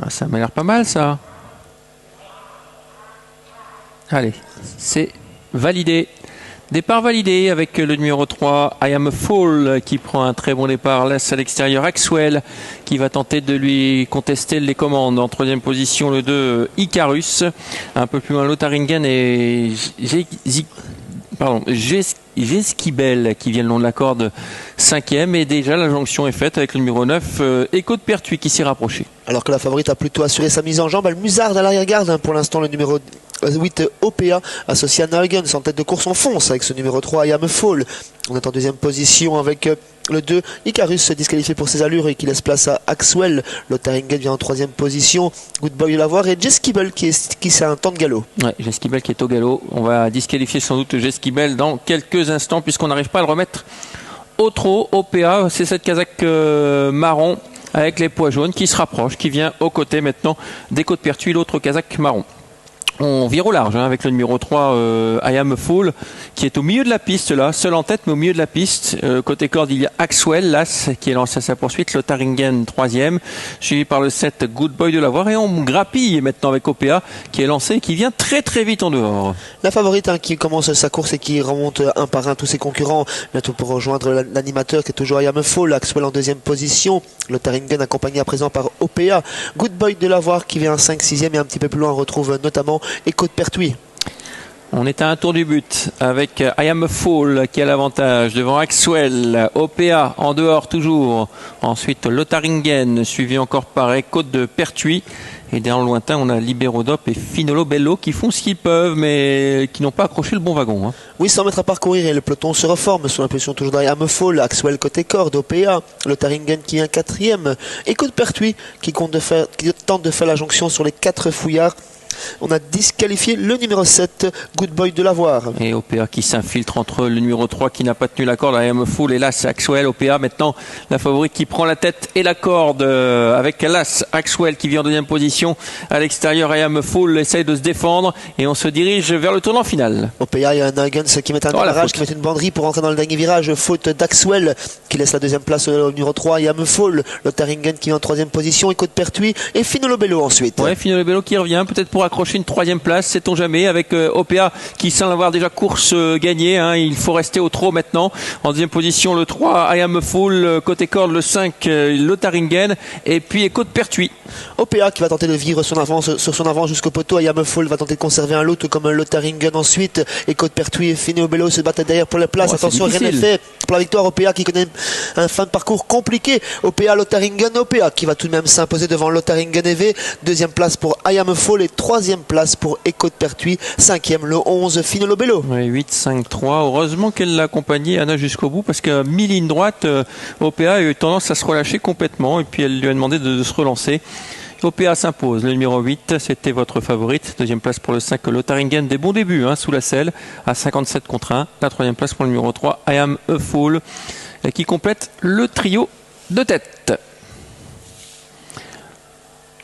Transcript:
Ah, ça m'a l'air pas mal ça. Allez, c'est validé. Départ validé avec le numéro 3, I Am a Fool, qui prend un très bon départ. Laisse à l'extérieur Axwell, qui va tenter de lui contester les commandes. En troisième position, le 2, Icarus. Un peu plus loin, Lotharingen et Geskibel, qui vient le long de la corde, cinquième. Et déjà, la jonction est faite avec le numéro 9, Echo de Pertuis, qui s'est rapproché. Alors que la favorite a plutôt assuré sa mise en jambe, elle musarde à l'arrière-garde. Pour l'instant, le numéro 8 OPA associé à Nuygens en tête de course, on fonce avec ce numéro 3 I Am a Fool. On est en deuxième position avec le 2 Icarus disqualifié pour ses allures et qui laisse place à Axwell. Lotharingen vient en troisième position, Good Boy de l'avoir, et Geskibel qui c'est un temps de galop. Ouais, Geskibel qui est au galop. On va disqualifier sans doute Geskibel dans quelques instants puisqu'on n'arrive pas à le remettre au trot. OPA, c'est cette casaque marron avec les pois jaunes qui se rapproche, qui vient aux côtés maintenant d'Echo de Pertuis, l'autre casaque marron. On vire au large avec le numéro 3 I Am a Fool qui est au milieu de la piste là, seul en tête mais au milieu de la piste. Côté corde il y a Axwell Las qui est lancé à sa poursuite, Lotharingen 3e, suivi par le 7 Good Boy de l'avoir, et on grappille maintenant avec OPA qui est lancé et qui vient très très vite en dehors. La favorite qui commence sa course et qui remonte un par un tous ses concurrents bientôt pour rejoindre l'animateur qui est toujours I Am a Fool. Axwell en deuxième position, Lotharingen accompagné à présent par OPA, Good Boy de l'avoir qui vient 5-6e, et un petit peu plus loin on retrouve notamment Echo de Pertuis. On est à un tour du but avec I Am a Fool qui a l'avantage devant Axwell, OPA en dehors toujours. Ensuite Lotharingen suivi encore par Echo de Pertuis. Et dans le lointain, on a Liberodop et Finolo Bello qui font ce qu'ils peuvent mais qui n'ont pas accroché le bon wagon. Hein. Oui, 100 mètres à parcourir et le peloton se reforme sous l'impulsion toujours d'I Am a Fool. Axwell côté corde, OPA, Lotharingen qui vient 4e, Echo de Pertuis qui tente de faire la jonction sur les 4 fouillards. On a disqualifié le numéro 7, Good Boy de l'avoir. Et OPA qui s'infiltre entre le numéro 3 qui n'a pas tenu la corde, I Am a Fool, et là c'est Axwell. OPA maintenant la favorite qui prend la tête et la corde avec Las Axwell qui vient en deuxième position à l'extérieur. I Am a Fool essaye de se défendre et on se dirige vers le tournant final. OPA, il y a Nuygens qui met un barrage, qui met une banderie pour entrer dans le dernier virage. Faute d'Axwell qui laisse la deuxième place au numéro 3, I Am a Fool. Lotharingen qui vient en troisième position, Echo de Pertuis et Finolo Bello ensuite. Ouais, Finolo Bello qui revient peut-être pour accrocher une troisième place, sait-on jamais, avec OPA qui semble avoir déjà course gagnée. Hein. Il faut rester au trot maintenant. En deuxième position, le 3, I Am a Fool. Côté corde, le 5, Lotharingen. Et puis Echo de Pertuis. OPA qui va tenter de vivre son avance sur son avant jusqu'au poteau. I Am a Fool va tenter de conserver un lot comme Lotharingen ensuite. Echo de Pertuis et Finolo Bello se battent derrière pour la place. Attention, rien n'est fait pour la victoire. OPA qui connaît un fin de parcours compliqué. OPA, Lotharingen, OPA qui va tout de même s'imposer devant Lotharingen EV. Deuxième place pour I Am a Fool et troisième place pour Echo de Pertuis. 5e, le 11, Finolo Bello. Oui, 8-5-3. Heureusement qu'elle l'a accompagné Anna jusqu'au bout parce qu'à mi-ligne droite, OPA a eu tendance à se relâcher complètement et puis elle lui a demandé de se relancer. OPA s'impose. Le numéro 8, c'était votre favorite. Deuxième place pour le 5, Lotharingen. Des bons débuts sous la selle à 57 contre 1. La troisième place pour le numéro 3, I Am a Fool, qui complète le trio de tête.